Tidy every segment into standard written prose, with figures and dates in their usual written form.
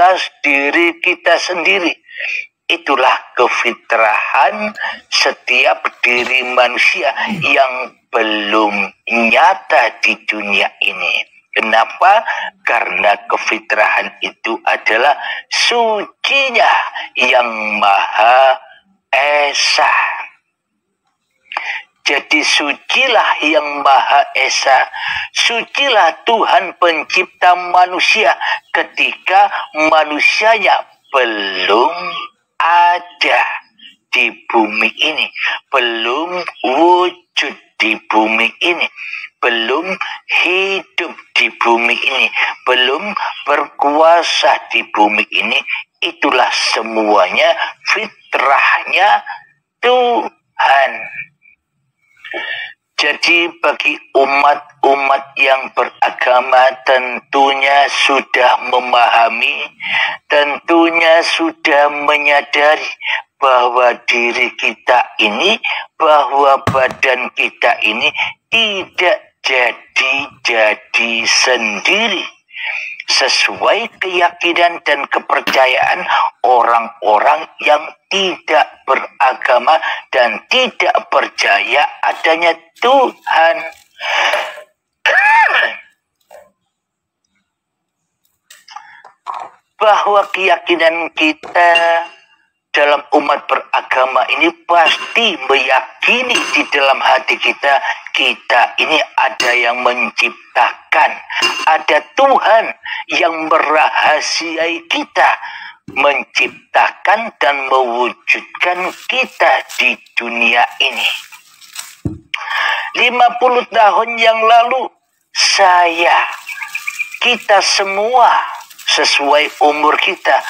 atas diri kita sendiri. Itulah kefitrahan setiap diri manusia yang belum nyata di dunia ini. Kenapa? Karena kefitrahan itu adalah sucinya yang Maha Esa. Jadi sucilah yang Maha Esa, sucilah Tuhan pencipta manusia ketika manusianya belum ada di bumi ini, belum wujud di bumi ini, belum hidup di bumi ini, belum berkuasa di bumi ini. Itulah semuanya fitrahnya Tuhan. Jadi bagi umat-umat yang beragama tentunya sudah memahami, tentunya sudah menyadari bahwa diri kita ini, bahwa badan kita ini tidak jadi sendiri. Sesuai keyakinan dan kepercayaan orang-orang yang tidak beragama dan tidak percaya adanya Tuhan. Bahwa keyakinan kita dalam umat beragama ini pasti meyakini di dalam hati kita, kita ini ada yang menciptakan, ada Tuhan yang merahasiai kita, menciptakan dan mewujudkan kita di dunia ini. 50 tahun yang lalu kita semua sesuai umur kita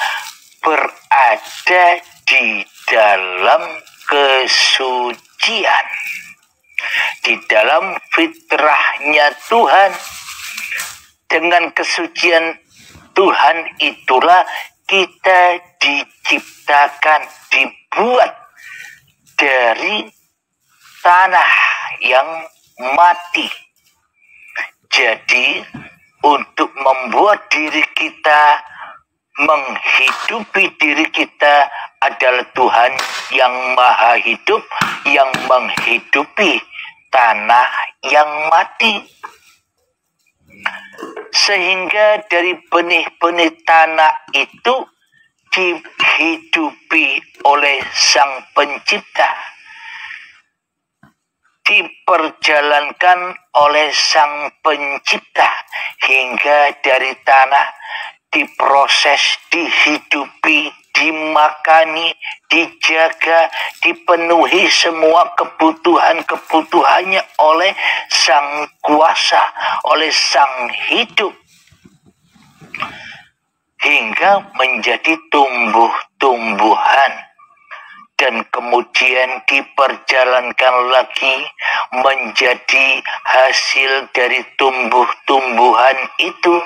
berada di dalam kesucian, di dalam fitrahnya Tuhan. Dengan kesucian Tuhan itulah kita diciptakan, dibuat dari tanah yang mati. Jadi untuk membuat diri kita, menghidupi diri kita adalah Tuhan yang maha hidup, yang menghidupi tanah yang mati. Sehingga dari benih-benih tanah itu dihidupi oleh Sang Pencipta, diperjalankan oleh Sang Pencipta hingga dari tanah diproses, dihidupi, dimakani, dijaga, dipenuhi semua kebutuhannya oleh Sang Kuasa, oleh Sang Hidup, hingga menjadi tumbuh-tumbuhan, dan kemudian diperjalankan lagi menjadi hasil dari tumbuh-tumbuhan itu,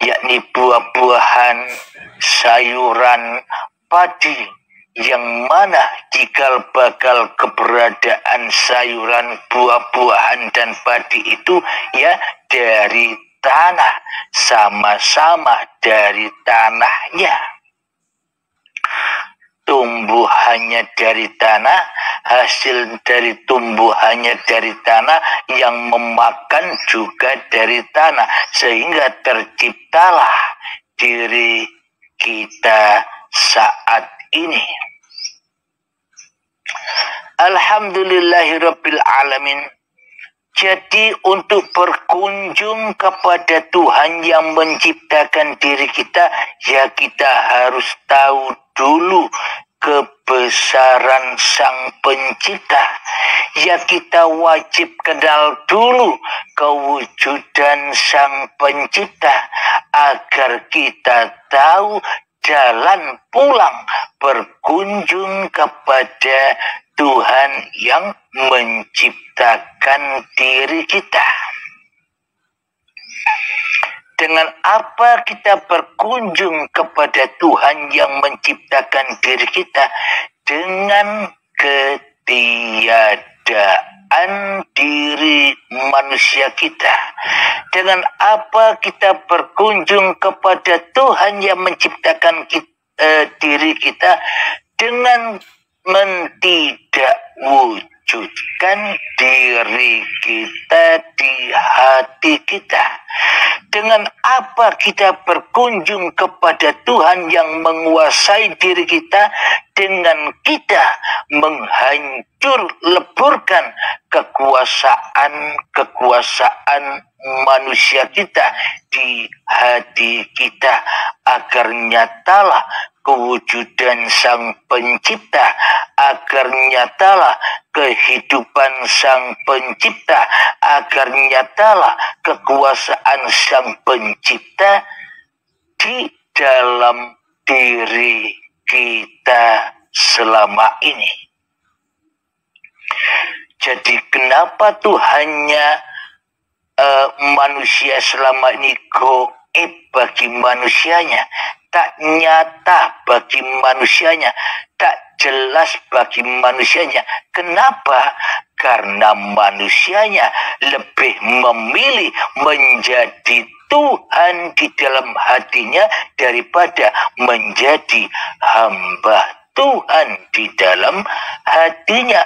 yakni buah-buahan, sayuran, padi, yang mana cikal bakal keberadaan sayuran, buah-buahan, dan padi itu ya dari tanah, sama-sama dari tanahnya. Tumbuhannya dari tanah, hasil dari tumbuhannya dari tanah, yang memakan juga dari tanah, sehingga terciptalah diri kita saat ini. Alhamdulillahirabbil alamin. Jadi untuk berkunjung kepada Tuhan yang menciptakan diri kita, ya kita harus tahu dulu kebesaran Sang Pencipta. Ya kita wajib kenal dulu kewujudan Sang Pencipta agar kita tahu jalan pulang berkunjung kepada Tuhan yang menciptakan diri kita. Dengan apa kita berkunjung kepada Tuhan yang menciptakan diri kita? Dengan ketiadaan diri manusia kita? Dengan apa kita berkunjung kepada Tuhan yang menciptakan diri kita dengan mentidakwujudkan diri kita di hati kita? Dengan apa kita berkunjung kepada Tuhan yang menguasai diri kita dengan kita menghancur leburkan kekuasaan manusia kita di hati kita, agar nyatalah kewujudan Sang Pencipta, agar nyatalah kehidupan Sang Pencipta, agar nyatalah kekuasaan Sang Pencipta di dalam diri kita selama ini. Jadi kenapa Tuhannya manusia selama ini goib bagi manusianya, tak nyata bagi manusianya, tak jelas bagi manusianya? Kenapa? Karena manusianya lebih memilih menjadi Tuhan di dalam hatinya daripada menjadi hamba Tuhan di dalam hatinya.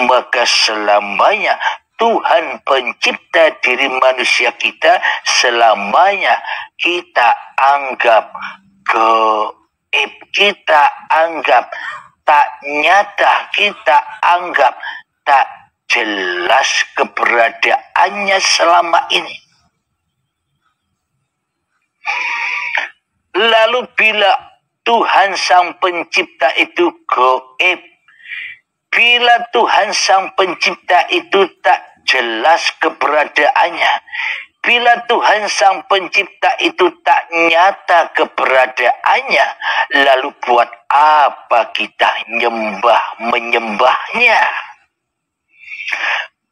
Maka selamanya Tuhan pencipta diri manusia kita, selamanya kita anggap goib, kita anggap tak nyata, kita anggap tak jelas keberadaannya selama ini. Lalu bila Tuhan Sang Pencipta itu goib, bila Tuhan Sang Pencipta itu tak jelas keberadaannya, bila Tuhan Sang Pencipta itu tak nyata keberadaannya, lalu buat apa kita menyembahnya?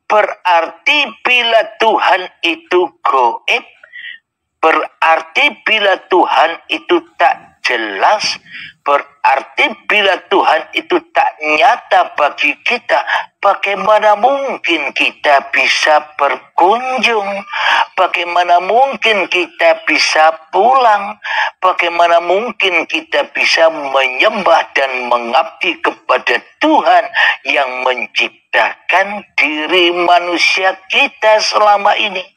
Berarti bila Tuhan itu goib, berarti bila Tuhan itu tak jelas, berarti bila Tuhan itu tak nyata bagi kita, bagaimana mungkin kita bisa berkunjung? Bagaimana mungkin kita bisa pulang? Bagaimana mungkin kita bisa menyembah dan mengabdi kepada Tuhan yang menciptakan diri manusia kita selama ini?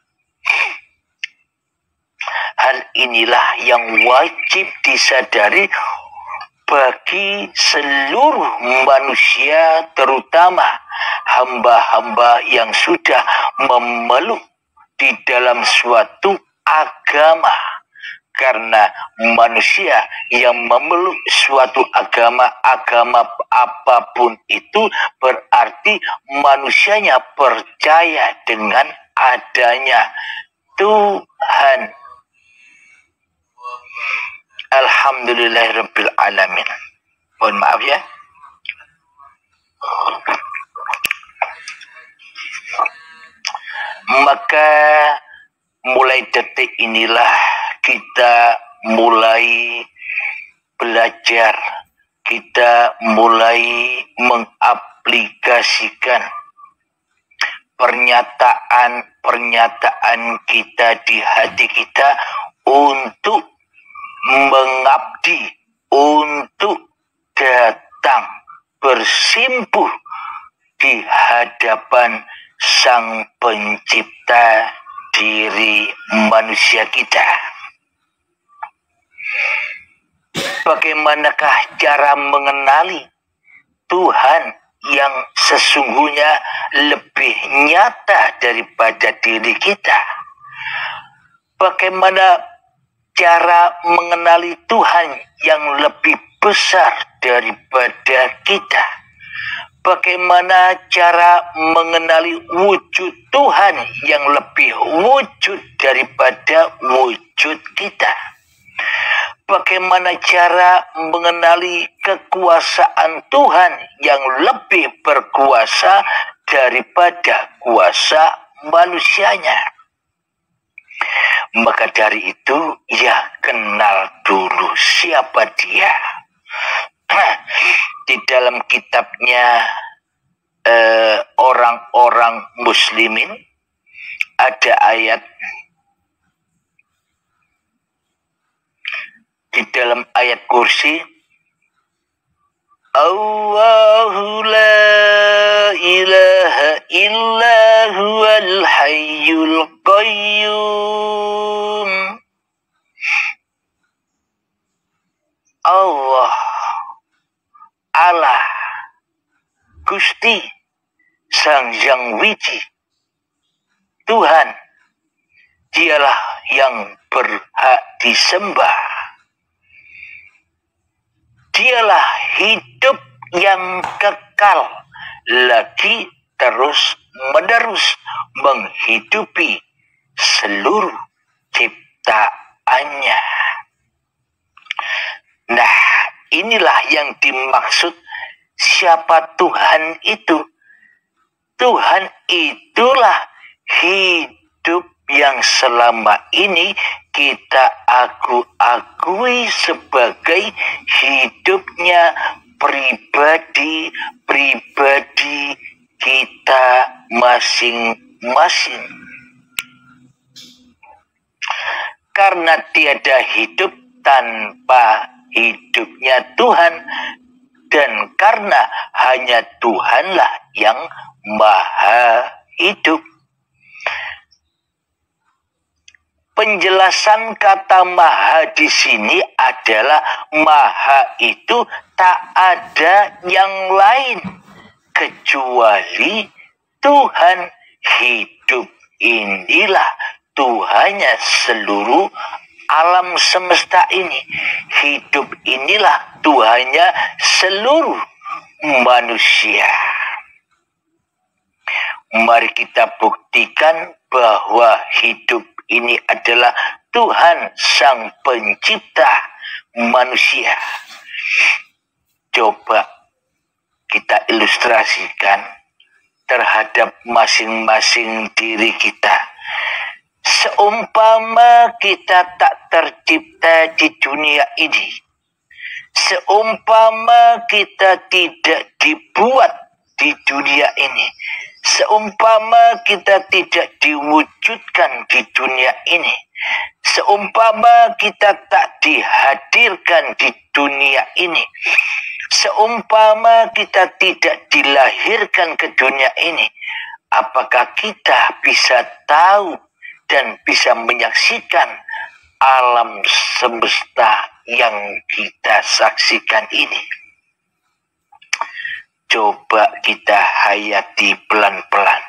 Hal inilah yang wajib disadari bagi seluruh manusia, terutama hamba-hamba yang sudah memeluk di dalam suatu agama. Karena manusia yang memeluk suatu agama apapun itu, berarti manusianya percaya dengan adanya Tuhan. Alhamdulillahirabbil alamin. Mohon maaf ya. Maka mulai detik inilah kita mulai belajar, kita mulai mengaplikasikan pernyataan kita di hati kita untuk mengabdi, untuk datang bersimpuh di hadapan Sang Pencipta diri manusia kita. Bagaimanakah cara mengenali Tuhan yang sesungguhnya lebih nyata daripada diri kita? Bagaimana cara mengenali Tuhan yang lebih besar daripada kita? Bagaimana cara mengenali wujud Tuhan yang lebih wujud daripada wujud kita? Bagaimana cara mengenali kekuasaan Tuhan yang lebih berkuasa daripada kuasa manusianya? Maka dari itu, ya kenal dulu siapa dia. Di dalam kitabnya orang-orang muslimin, ada ayat di dalam ayat kursi, Allahu la ilaha illa huwal hayyul qayyum. Allah Gusti Sang Hyang Wiji Tuhan, dialah yang berhak disembah. Dialah hidup yang kekal, lagi terus menerus menghidupi seluruh ciptaannya. Nah, inilah yang dimaksud siapa Tuhan itu. Tuhan itulah hidup yang selama ini kita akui sebagai hidupnya pribadi kita masing-masing. Karena tiada hidup tanpa hidupnya Tuhan, dan karena hanya Tuhanlah yang maha hidup. Penjelasan kata maha di sini adalah maha itu tak ada yang lain kecuali Tuhan. Hidup inilah Tuhannya seluruh alam semesta ini. Hidup inilah Tuhannya seluruh manusia. Mari kita buktikan bahwa hidup ini adalah Tuhan Sang Pencipta manusia. Coba kita ilustrasikan terhadap masing-masing diri kita. Seumpama kita tak tercipta di dunia ini, seumpama kita tidak dibuat di dunia ini, seumpama kita tidak diwujudkan di dunia ini, seumpama kita tak dihadirkan di dunia ini, seumpama kita tidak dilahirkan ke dunia ini, apakah kita bisa tahu dan bisa menyaksikan alam semesta yang kita saksikan ini? Coba kita hayati pelan-pelan.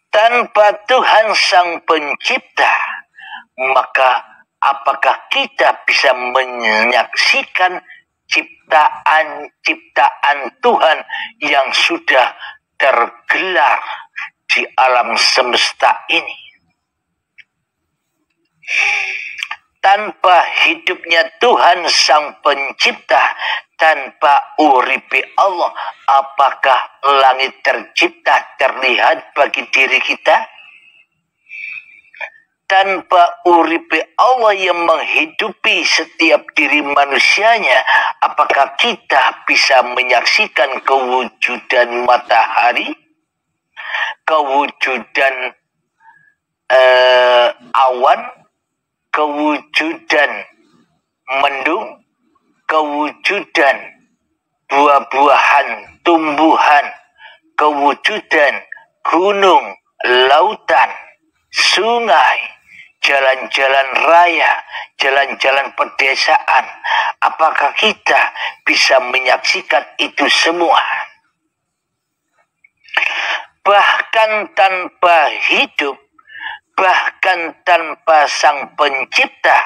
Tanpa Tuhan Sang Pencipta, maka apakah kita bisa menyaksikan ciptaan Tuhan yang sudah tergelar di alam semesta ini? Tanpa hidupnya Tuhan Sang Pencipta, tanpa uripe Allah, apakah langit tercipta terlihat bagi diri kita? Tanpa uripe Allah yang menghidupi setiap diri manusianya, apakah kita bisa menyaksikan kewujudan matahari, kewujudan awan, kewujudan mendung, kewujudan buah-buahan, tumbuhan, kewujudan gunung, lautan, sungai, jalan-jalan raya, jalan-jalan pedesaan? Apakah kita bisa menyaksikan itu semua? Bahkan tanpa hidup, bahkan tanpa Sang Pencipta,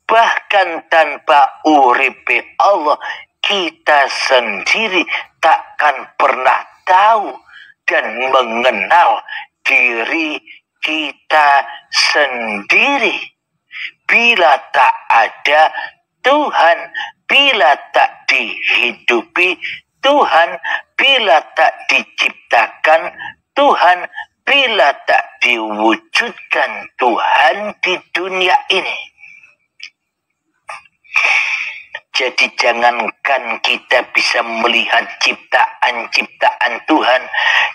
bahkan tanpa uripe Allah, kita sendiri takkan pernah tahu dan mengenal diri kita sendiri. Bila tak ada Tuhan, bila tak dihidupi Tuhan, bila tak diciptakan Tuhan, bila tak diwujudkan Tuhan di dunia ini. Jadi jangankan kita bisa melihat ciptaan-ciptaan Tuhan,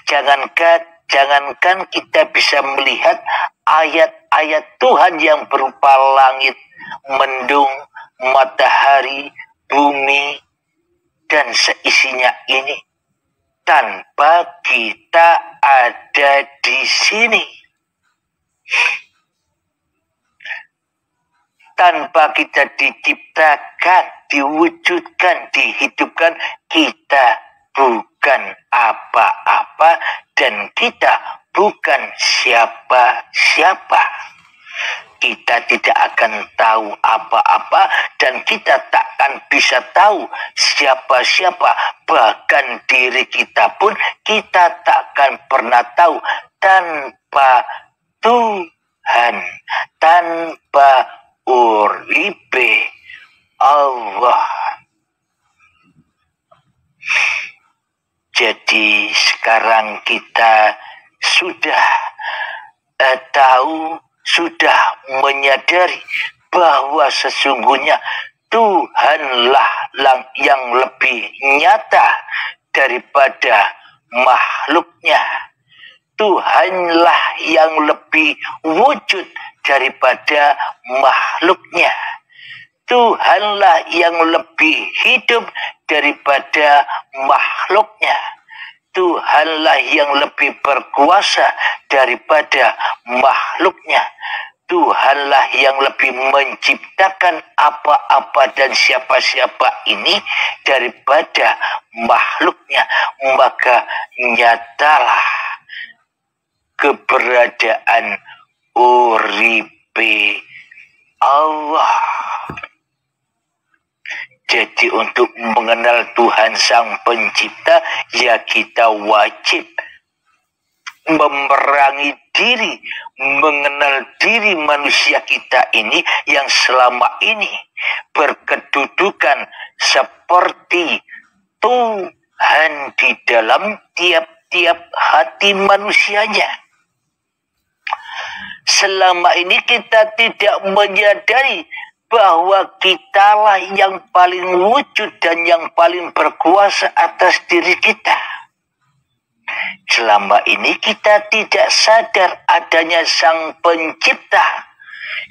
jangankan Jangankan kita bisa melihat ayat-ayat Tuhan yang berupa langit, mendung, matahari, bumi, dan seisinya ini, tanpa kita ada di sini. Tanpa kita diciptakan, diwujudkan, dihidupkan, kita bukan apa-apa dan kita bukan siapa-siapa. Kita tidak akan tahu apa-apa dan kita takkan bisa tahu siapa-siapa. Bahkan diri kita pun kita takkan pernah tahu tanpa Tuhan, tanpa Uripe Allah. Jadi sekarang kita sudah tahu, sudah menyadari bahwa sesungguhnya Tuhanlah yang lebih nyata daripada makhluknya. Tuhanlah yang lebih wujud daripada makhluknya. Tuhanlah yang lebih hidup daripada makhluknya. Tuhanlah yang lebih berkuasa daripada makhluknya. Tuhanlah yang lebih menciptakan apa-apa dan siapa-siapa ini daripada makhluknya. Maka nyatalah keberadaan Uripe Allah. Jadi untuk mengenal Tuhan Sang Pencipta, ya kita wajib memerangi diri, mengenal diri manusia kita ini yang selama ini berkedudukan seperti Tuhan di dalam tiap-tiap hati manusianya. Selama ini kita tidak menyadari bahwa kitalah yang paling wujud dan yang paling berkuasa atas diri kita. Selama ini kita tidak sadar adanya Sang Pencipta.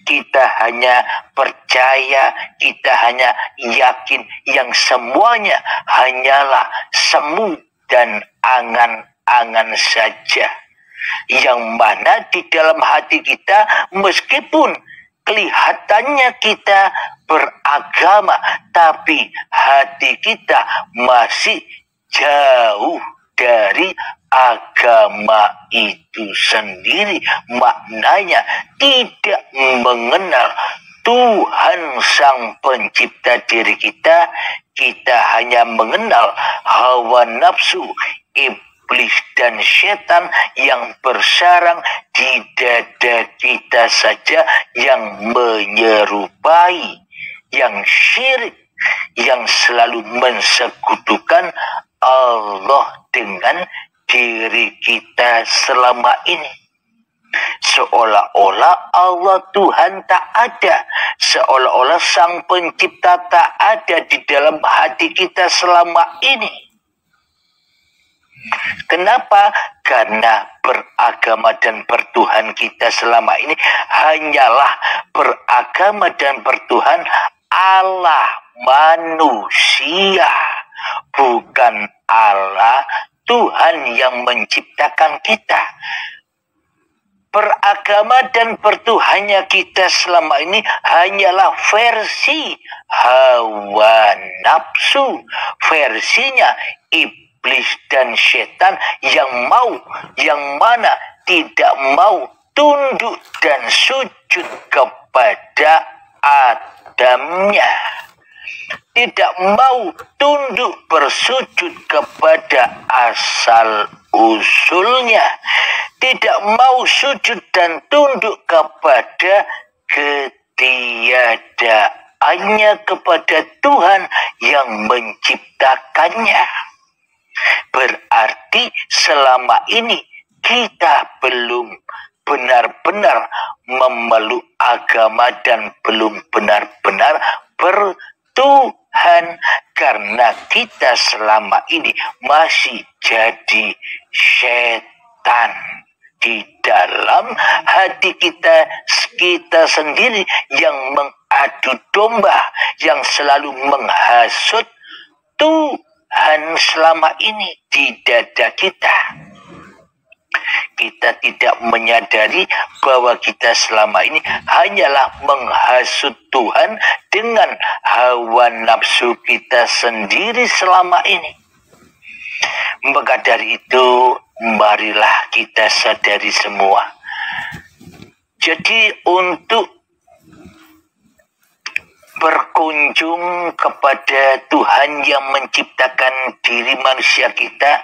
Kita hanya percaya, kita hanya yakin yang semuanya hanyalah semu dan angan-angan saja. Yang mana di dalam hati kita, meskipun kelihatannya kita beragama, tapi hati kita masih jauh dari agama itu sendiri. Maknanya tidak mengenal Tuhan Sang Pencipta diri kita. Kita hanya mengenal hawa nafsu, iblis dan setan yang bersarang di dada kita saja, yang menyerupai, yang syirik, yang selalu mensekutukan Allah dengan diri kita selama ini. Seolah-olah Allah Tuhan tak ada, seolah-olah Sang Pencipta tak ada di dalam hati kita selama ini. Kenapa? Karena beragama dan bertuhan kita selama ini hanyalah beragama dan bertuhan Allah manusia, bukan Allah Tuhan yang menciptakan kita. Beragama dan bertuhannya kita selama ini hanyalah versi hawa nafsu, versinya iblis dan setan yang mana tidak mau tunduk dan sujud kepada Adamnya. Tidak mau tunduk bersujud kepada asal usulnya. Tidak mau sujud dan tunduk kepada ketiadaannya, kepada Tuhan yang menciptakannya. Berarti selama ini kita belum benar-benar memeluk agama dan belum benar-benar bertuhan, karena kita selama ini masih jadi setan. setan di dalam hati kita sendiri yang mengadu domba, yang selalu menghasut Tuhan selama ini di dada kita. Kita tidak menyadari bahwa kita selama ini hanyalah menghasut Tuhan dengan hawa nafsu kita sendiri selama ini. Maka dari itu, marilah kita sadari semua. Jadi untuk berkunjung kepada Tuhan yang menciptakan diri manusia kita,